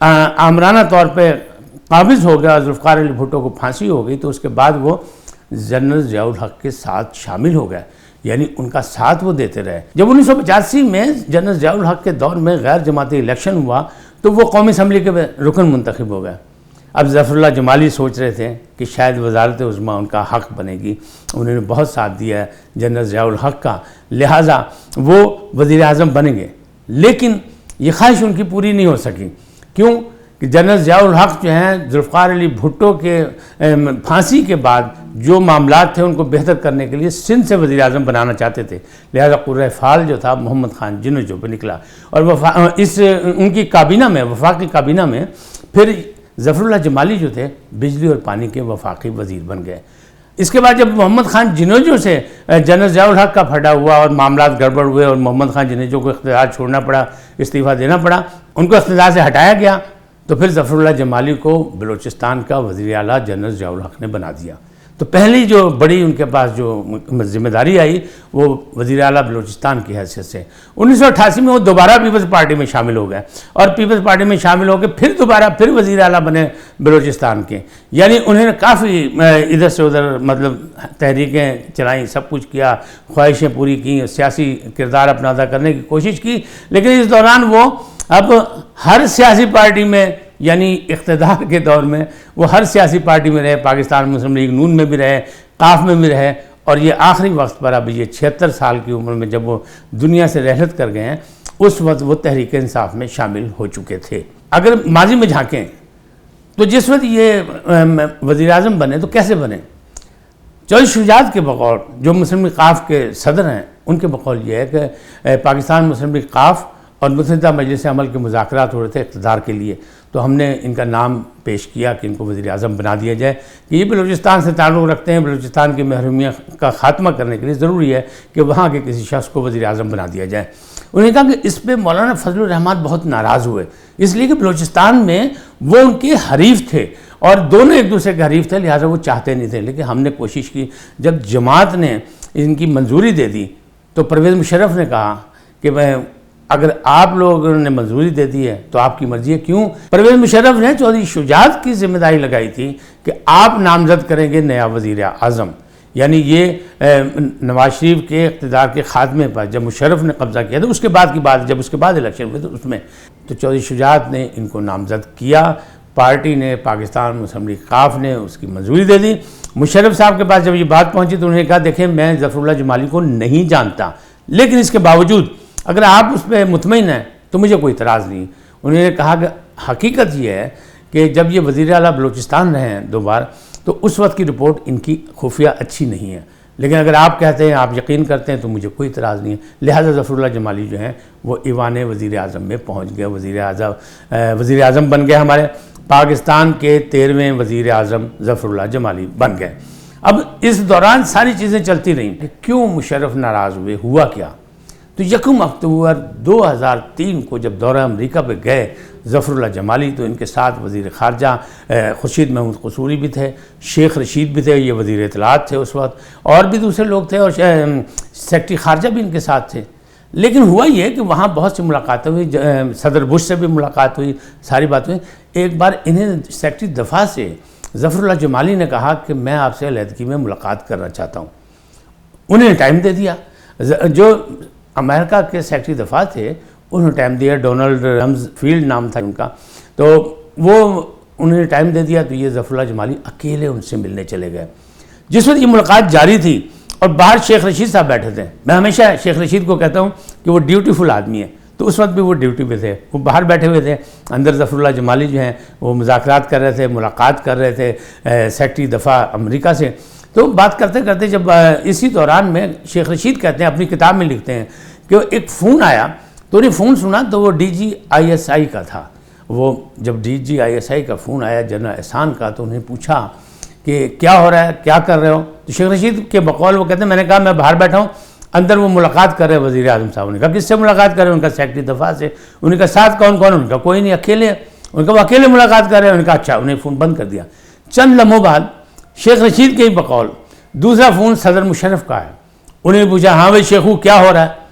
آمرانہ طور پہ قابض ہو گیا، ذوالفقار علی بھٹو کو پھانسی ہو گئی، تو اس کے بعد وہ جنرل ضیاء الحق کے ساتھ شامل ہو گئے، یعنی ان کا ساتھ وہ دیتے رہے۔ جب 1985 میں جنرل ضیاء الحق کے دور میں غیر جماعتی الیکشن ہوا تو وہ قومی اسمبلی کے رکن منتخب ہو گئے۔ اب ظفراللہ جمالی سوچ رہے تھے کہ شاید وزارت عظمیٰ ان کا حق بنے گی، انہوں نے بہت ساتھ دیا ہے جنرل ضیاء الحق کا، لہٰذا وہ وزیر اعظم بنیں گے، لیکن یہ خواہش ان کی پوری نہیں ہو سکی۔ کیوں کہ جنرل ضیاء الحق جو ہیں ذوالفقار علی بھٹو کے پھانسی کے بعد جو معاملات تھے ان کو بہتر کرنے کے لیے سندھ سے وزیر اعظم بنانا چاہتے تھے، لہذا قرۂ فعال جو تھا محمد خان جنو جو پہ نکلا، اور ان کی کابینہ میں، وفاقی کابینہ میں پھر ظفراللہ جمالی جو تھے بجلی اور پانی کے وفاقی وزیر بن گئے۔ اس کے بعد جب محمد خان جنوجو سے جنرل ضیاء الحق کا پھٹا ہوا اور معاملات گڑبڑ ہوئے اور محمد خان جنوجو کو اقتدار چھوڑنا پڑا، استعفیٰ دینا پڑا، ان کو اقتدار سے ہٹایا گیا، تو پھر ظفراللہ جمالی کو بلوچستان کا وزیر اعلیٰ جنرل ضیاء الحق نے بنا دیا۔ تو پہلی جو بڑی ان کے پاس جو ذمہ داری آئی وہ وزیر اعلیٰ بلوچستان کی حیثیت سے۔ 1988 میں وہ دوبارہ پیپلز پارٹی میں شامل ہو گئے، اور پیپلز پارٹی میں شامل ہو کے پھر دوبارہ وزیر اعلیٰ بنے بلوچستان کے، یعنی انہوں نے کافی ادھر سے ادھر مطلب تحریکیں چلائیں، سب کچھ کیا، خواہشیں پوری کی، سیاسی کردار اپنا ادا کرنے کی کوشش کی، لیکن اس دوران وہ اب ہر سیاسی پارٹی میں، یعنی اقتدار کے دور میں وہ ہر سیاسی پارٹی میں رہے، پاکستان مسلم لیگ نون میں بھی رہے، قاف میں بھی رہے، اور یہ آخری وقت پر اب یہ 76 سال کی عمر میں جب وہ دنیا سے رحلت کر گئے ہیں، اس وقت وہ تحریک انصاف میں شامل ہو چکے تھے۔ اگر ماضی میں جھانکیں تو جس وقت یہ وزیر اعظم بنے تو کیسے بنے؟ چودھری شجاعت کے بقول، جو مسلم لیگ قاف کے صدر ہیں، ان کے بقول یہ ہے کہ پاکستان مسلم لیگ قاف اور متحدہ مجلس عمل کے مذاکرات ہو رہے تھے اقتدار کے لیے، تو ہم نے ان کا نام پیش کیا کہ ان کو وزیر اعظم بنا دیا جائے، کہ یہ بلوچستان سے تعلق رکھتے ہیں، بلوچستان کی محرومیت کا خاتمہ کرنے کے لیے ضروری ہے کہ وہاں کے کسی شخص کو وزیر اعظم بنا دیا جائے۔ انہوں نے کہا کہ اس پہ مولانا فضل الرحمان بہت ناراض ہوئے، اس لیے کہ بلوچستان میں وہ ان کے حریف تھے اور دونوں ایک دوسرے کے حریف تھے، لہٰذا وہ چاہتے نہیں تھے، لیکن ہم نے کوشش کی، جب جماعت نے ان کی منظوری دے دی تو پرویز مشرف نے کہا کہ اگر آپ لوگوں نے منظوری دے دی ہے تو آپ کی مرضی ہے۔ کیوں؟ پرویز مشرف نے چودھری شجاعت کی ذمہ داری لگائی تھی کہ آپ نامزد کریں گے نیا وزیر اعظم، یعنی یہ نواز شریف کے اقتدار کے خاتمے پر جب مشرف نے قبضہ کیا تو اس کے بعد کی بات، جب اس کے بعد الیکشن ہوئے تو اس میں تو چودھری شجاعت نے ان کو نامزد کیا، پارٹی نے، پاکستان مسلم لیگ قاف نے اس کی منظوری دے دی۔ مشرف صاحب کے پاس جب یہ بات پہنچی تو انہوں نے کہا دیکھیں میں ظفراللہ جمالی کو نہیں جانتا، لیکن اس کے باوجود اگر آپ اس پہ مطمئن ہیں تو مجھے کوئی اعتراض نہیں۔ انہوں نے کہا کہ حقیقت یہ ہے کہ جب یہ وزیر اعلیٰ بلوچستان رہے ہیں دو بار تو اس وقت کی رپورٹ ان کی خفیہ اچھی نہیں ہے، لیکن اگر آپ کہتے ہیں، آپ یقین کرتے ہیں تو مجھے کوئی اعتراض نہیں ہے، لہٰذا ظفراللہ جمالی جو ہیں وہ ایوان وزیر اعظم میں پہنچ گئے، وزیر اعظم بن گئے، ہمارے پاکستان کے 13ویں وزیر اعظم ظفراللہ جمالی بن گئے۔ اب اس دوران ساری چیزیں چلتی رہیں کہ کیوں مشرف ناراض ہوئے، ہوا کیا؟ تو 1 اکتوبر 2003 کو جب دورہ امریکہ پہ گئے ظفراللہ جمالی تو ان کے ساتھ وزیر خارجہ خورشید محمود قصوری بھی تھے، شیخ رشید بھی تھے، یہ وزیر اطلاعات تھے اس وقت، اور بھی دوسرے لوگ تھے، اور سیکرٹری خارجہ بھی ان کے ساتھ تھے۔ لیکن ہوا یہ کہ وہاں بہت سی ملاقاتیں ہوئی، صدر بش سے بھی ملاقات ہوئی، ساری بات ہوئی۔ ایک بار انہیں سیکرٹری دفاع سے ظفراللہ جمالی نے کہا کہ میں آپ سے علیحدگی میں ملاقات کرنا چاہتا ہوں، انہیں ٹائم دے دیا۔ جو امریکہ کے سیکرٹری دفاع تھے انہوں نے ٹائم دیا، ڈونلڈ رمزفیلڈ نام تھا ان کا، تو وہ انہوں نے ٹائم دے دیا، تو یہ ظفراللہ جمالی اکیلے ان سے ملنے چلے گئے۔ جس وقت یہ ملاقات جاری تھی اور باہر شیخ رشید صاحب بیٹھے تھے، میں ہمیشہ شیخ رشید کو کہتا ہوں کہ وہ ڈیوٹیفل آدمی ہے، تو اس وقت بھی وہ ڈیوٹی پہ تھے، وہ باہر بیٹھے ہوئے تھے، اندر ظفراللہ جمالی جو ہیں وہ مذاکرات کر رہے تھے، ملاقات کر رہے تھے سیکرٹری دفاع امریکہ سے۔ تو بات کرتے کرتے جب اسی دوران میں شیخ رشید کہتے ہیں، اپنی کتاب میں لکھتے ہیں کہ ایک فون آیا، تو انہیں فون سنا تو وہ DG/ISI کا تھا۔ وہ جب DG/ISI کا فون آیا جنرل احسان کا، تو انہیں پوچھا کہ کیا ہو رہا ہے، کیا کر رہے ہو؟ تو شیخ رشید کے بقول وہ کہتے ہیں میں نے کہا میں باہر بیٹھا ہوں، اندر وہ ملاقات کر رہے ہیں وزیر اعظم صاحب۔ نے کہا کس سے ملاقات کر رہے ہیں؟ ان کا سیکرٹری دفاع سے۔ انہیں کہا ساتھ کون کون؟ ان کا کوئی نہیں، اکیلے۔ ان کا وہ اکیلے ملاقات کر رہے ہیں۔ ان کا اچھا، انہیں فون بند کر دیا۔ چند لمحوں بعد شیخ رشید کے ہی بقول دوسرا فون صدر مشرف کا ہے۔ انہیں پوچھا ہاں بھائی شیخو کیا ہو رہا ہے؟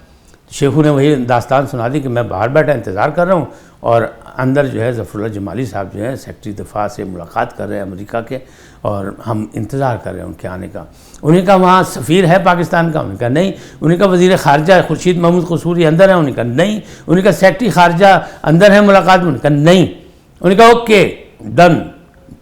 شیخو نے وہی داستان سنا دی کہ میں باہر بیٹھا انتظار کر رہا ہوں اور اندر جو ہے ظفراللہ جمالی صاحب جو ہے سیکرٹری دفاع سے ملاقات کر رہے ہیں امریکہ کے، اور ہم انتظار کر رہے ہیں ان کے آنے کا۔ انہیں کہا وہاں سفیر ہے پاکستان کا؟ انہیں کہا نہیں۔ انہیں کہا وزیر خارجہ خورشید محمود قصوری اندر ہیں؟ انہیں کہا نہیں۔ انہیں کہا سیکرٹری خارجہ اندر ہے ملاقات میں؟ انہیں کہا نہیں۔ انہیں کہا اوکے ڈن،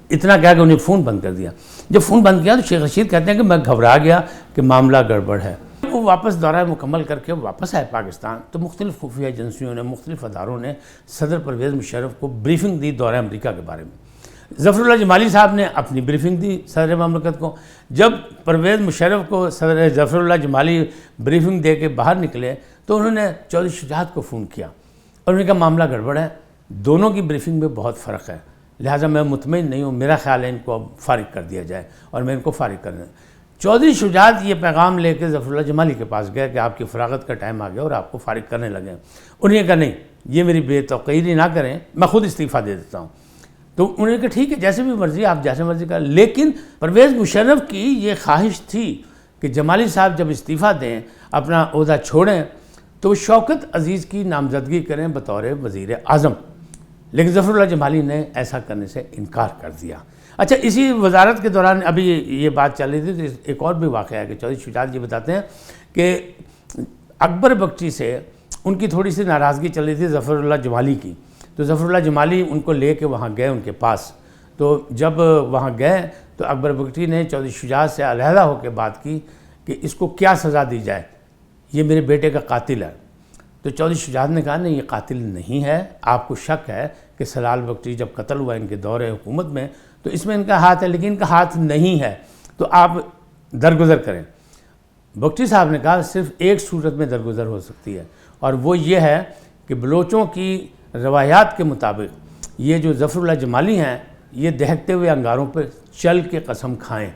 اتنا کہا کہ انہیں فون بند کر دیا۔ جب فون بند کیا تو شیخ رشید کہتے ہیں کہ میں گھبرا گیا کہ معاملہ گڑبڑ ہے۔ وہ واپس دورہ مکمل کر کے واپس آئے پاکستان، تو مختلف خفیہ ایجنسیوں نے، مختلف اداروں نے صدر پرویز مشرف کو بریفنگ دی دورہ امریکہ کے بارے میں۔ ظفراللہ جمالی صاحب نے اپنی بریفنگ دی صدر مملکت کو۔ جب پرویز مشرف کو صدر ظفراللہ جمالی بریفنگ دے کے باہر نکلے تو انہوں نے چودھری شجاعت کو فون کیا اور انہوں نے کہا معاملہ گڑبڑ ہے، دونوں کی بریفنگ میں بہت فرق ہے، لہٰذا میں مطمئن نہیں ہوں، میرا خیال ہے ان کو اب فارغ کر دیا جائے، اور میں ان کو فارغ کرنا۔ چودھری شجاعت یہ پیغام لے کے ظفراللہ جمالی کے پاس گیا کہ آپ کی فراغت کا ٹائم آ گیا اور آپ کو فارغ کرنے لگے ہیں۔ انہوں نے کہا نہیں، یہ میری بے توقیری نہ کریں، میں خود استعفیٰ دے دیتا ہوں۔ تو انہوں نے کہا ٹھیک ہے جیسے بھی مرضی، آپ جیسے مرضی کریں، لیکن پرویز مشرف کی یہ خواہش تھی کہ جمالی صاحب جب استعفیٰ دیں، اپنا عہدہ چھوڑیں، تو وہ شوکت عزیز کی نامزدگی کریں بطور وزیر اعظم، لیکن ظفراللہ جمالی نے ایسا کرنے سے انکار کر دیا۔ اچھا، اسی وزارت کے دوران ابھی یہ بات چل رہی تھی تو ایک اور بھی واقعہ ہے کہ چودھری شجاعت یہ بتاتے ہیں کہ اکبر بگٹی سے ان کی تھوڑی سی ناراضگی چل رہی تھی ظفراللہ جمالی کی، تو ظفراللہ جمالی ان کو لے کے وہاں گئے ان کے پاس۔ تو جب وہاں گئے تو اکبر بگٹی نے چودھری شجاعت سے علیحدہ ہو کے بات کی کہ اس کو کیا سزا دی جائے، یہ میرے بیٹے کا قاتل ہے۔ تو چودھری شجاعت نے کہا نہیں، یہ قاتل نہیں ہے، آپ کو شک ہے کہ سلال بگٹی جب قتل ہوا ان کے دور حکومت میں تو اس میں ان کا ہاتھ ہے، لیکن ان کا ہاتھ نہیں ہے، تو آپ درگزر کریں۔ بگٹی صاحب نے کہا صرف ایک صورت میں درگزر ہو سکتی ہے، اور وہ یہ ہے کہ بلوچوں کی روایات کے مطابق یہ جو ظفراللہ جمالی ہیں یہ دہکتے ہوئے انگاروں پہ چل کے قسم کھائیں،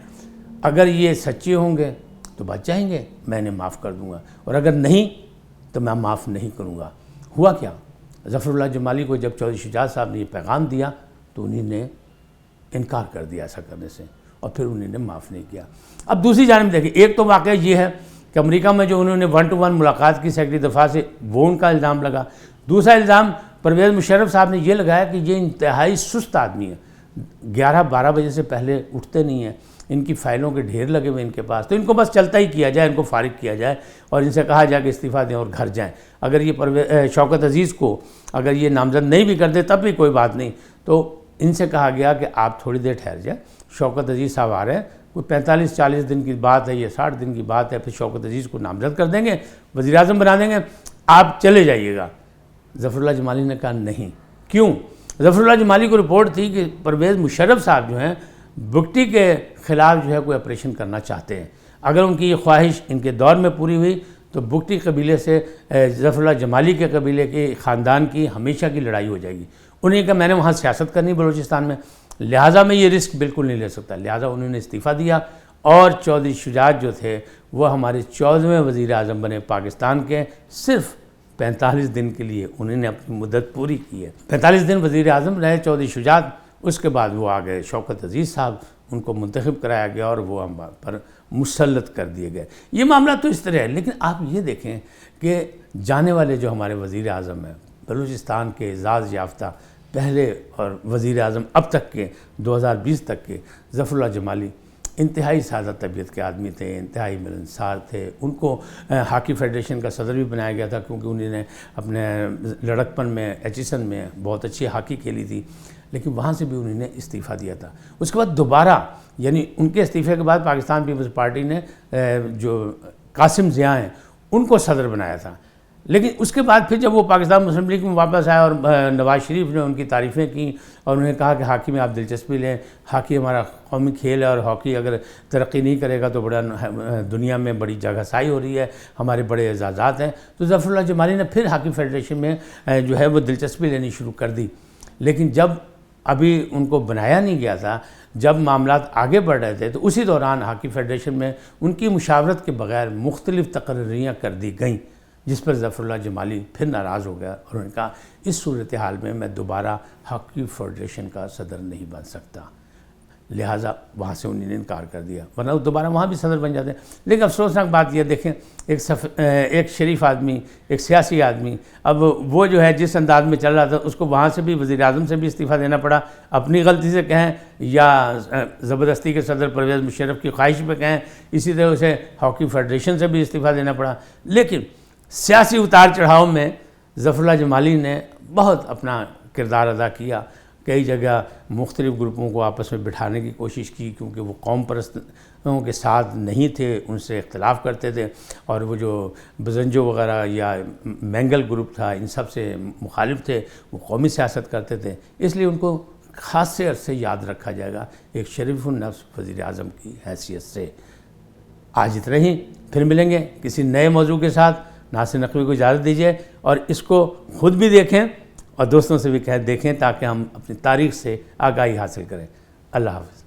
اگر یہ سچے ہوں گے تو بچ جائیں گے، میں انہیں معاف کر دوں گا، اور اگر نہیں تو میں معاف نہیں کروں گا۔ ہوا کیا؟ ظفراللہ جمالی کو جب چودھری شجاعت صاحب نے یہ پیغام دیا تو انہوں نے انکار کر دیا ایسا کرنے سے، اور پھر انہوں نے معاف نہیں کیا۔ اب دوسری جانب دیکھیں، ایک تو واقعہ یہ ہے کہ امریکہ میں جو انہوں نے 1 to 1 ملاقات کی سیکرٹری دفاع سے، وہ ان کا الزام لگا۔ دوسرا الزام پرویز مشرف صاحب نے یہ لگایا کہ یہ انتہائی سست آدمی ہے، 11-12 بجے سے پہلے اٹھتے نہیں ہیں، ان کی فائلوں کے ڈھیر لگے ہوئے ان کے پاس، تو ان کو بس چلتا ہی کیا جائے، ان کو فارغ کیا جائے اور ان سے کہا جائے کہ استعفیٰ دیں اور گھر جائیں۔ اگر یہ شوکت عزیز کو اگر یہ نامزد نہیں بھی کر دے تب بھی کوئی بات نہیں۔ تو ان سے کہا گیا کہ آپ تھوڑی دیر ٹھہر جائیں، شوکت عزیز صاحب آ رہے ہیں، کوئی 45-40 دن کی بات ہے، یہ 60 دن کی بات ہے، پھر شوکت عزیز کو نامزد کر دیں گے، وزیر اعظم بنا دیں گے، آپ چلے جائیے گا۔ ظفراللہ جمالی نے کہا نہیں۔ کیوں؟ ظفراللہ جمالی کو رپورٹ تھی کہ پرویز مشرف صاحب جو ہیں بگٹی کے خلاف جو ہے کوئی آپریشن کرنا چاہتے ہیں، اگر ان کی یہ خواہش ان کے دور میں پوری ہوئی تو بگٹی قبیلے سے ظفراللہ جمالی کے قبیلے کے خاندان کی ہمیشہ کی لڑائی ہو جائے گی۔ انہیں کہا میں نے وہاں سیاست کرنی بلوچستان میں، لہٰذا میں یہ رسک بالکل نہیں لے سکتا، لہٰذا انہوں نے استعفیٰ دیا، اور چودھری شجاعت جو تھے وہ ہمارے 14ویں وزیر اعظم بنے پاکستان کے، صرف 45 دن کے لیے انہوں نے اپنی مدت پوری کی ہے۔ 45 دن وزیر اعظم رہے چودھری شجاعت، اس کے بعد وہ آ گئے شوکت عزیز صاحب، ان کو منتخب کرایا گیا اور وہ ہم پر مسلط کر دیے گئے۔ یہ معاملہ تو اس طرح ہے، لیکن آپ یہ دیکھیں کہ جانے والے جو ہمارے وزیر اعظم ہیں بلوچستان کے اعزاز یافتہ پہلے اور وزیر اعظم اب تک کے 2020 تک کے ظفراللہ جمالی انتہائی سادہ طبیعت کے آدمی تھے، انتہائی ملنسار تھے۔ ان کو ہاکی فیڈریشن کا صدر بھی بنایا گیا تھا کیونکہ انہوں نے اپنے لڑکپن میں ایچیسن میں بہت اچھی ہاکی کھیلی تھی، لیکن وہاں سے بھی انہوں نے استعفیٰ دیا تھا۔ اس کے بعد دوبارہ، یعنی ان کے استعفے کے بعد پاکستان پیپلز پارٹی نے جو قاسم ضیاء ہیں ان کو صدر بنایا تھا، لیکن اس کے بعد پھر جب وہ پاکستان مسلم لیگ میں واپس آئے اور نواز شریف نے ان کی تعریفیں کی اور انہیں کہا کہ ہاکی میں آپ دلچسپی لیں، ہاکی ہمارا قومی کھیل ہے اور ہاکی اگر ترقی نہیں کرے گا تو بڑا دنیا میں بڑی جگہ سائی ہو رہی ہے، ہمارے بڑے اعزازات ہیں، تو ظفراللہ جمالی نے پھر ہاکی فیڈریشن میں جو ہے وہ دلچسپی لینی شروع کر دی۔ لیکن جب ابھی ان کو بنایا نہیں گیا تھا، جب معاملات آگے بڑھ رہے تھے، تو اسی دوران ہاکی فیڈریشن میں ان کی مشاورت کے بغیر مختلف تقرریاں کر دی گئیں، جس پر ظفراللہ جمالی پھر ناراض ہو گیا اور انہوں نے کہا اس صورتحال میں میں دوبارہ ہاکی فیڈریشن کا صدر نہیں بن سکتا۔ لہٰذا وہاں سے انہوں نے انکار کر دیا، ورنہ وہ دوبارہ وہاں بھی صدر بن جاتے ہیں۔ لیکن افسوسناک بات یہ دیکھیں، ایک شریف آدمی، ایک سیاسی آدمی، اب وہ جو ہے جس انداز میں چل رہا تھا اس کو وہاں سے بھی، وزیر اعظم سے بھی استعفیٰ دینا پڑا، اپنی غلطی سے کہیں یا زبردستی کے صدر پرویز مشرف کی خواہش پہ کہیں، اسی طرح اسے ہاکی فیڈریشن سے بھی استعفیٰ دینا پڑا۔ لیکن سیاسی اتار چڑھاؤ میں ظفراللہ جمالی نے بہت اپنا کردار ادا کیا، کئی جگہ مختلف گروپوں کو آپس میں بٹھانے کی کوشش کی، کیونکہ وہ قوم پرستوں کے ساتھ نہیں تھے، ان سے اختلاف کرتے تھے، اور وہ جو بزنجو وغیرہ یا مینگل گروپ تھا ان سب سے مخالف تھے، وہ قومی سیاست کرتے تھے، اس لیے ان کو خاصے عرصے یاد رکھا جائے گا ایک شریف النفس وزیر اعظم کی حیثیت سے۔ آج اتنا ہی، پھر ملیں گے کسی نئے موضوع کے ساتھ۔ ناصر نقوی کو اجازت دیجیے، اور اس کو خود بھی دیکھیں اور دوستوں سے بھی دیکھیں، تاکہ ہم اپنی تاریخ سے آگاہی حاصل کریں۔ اللہ حافظ۔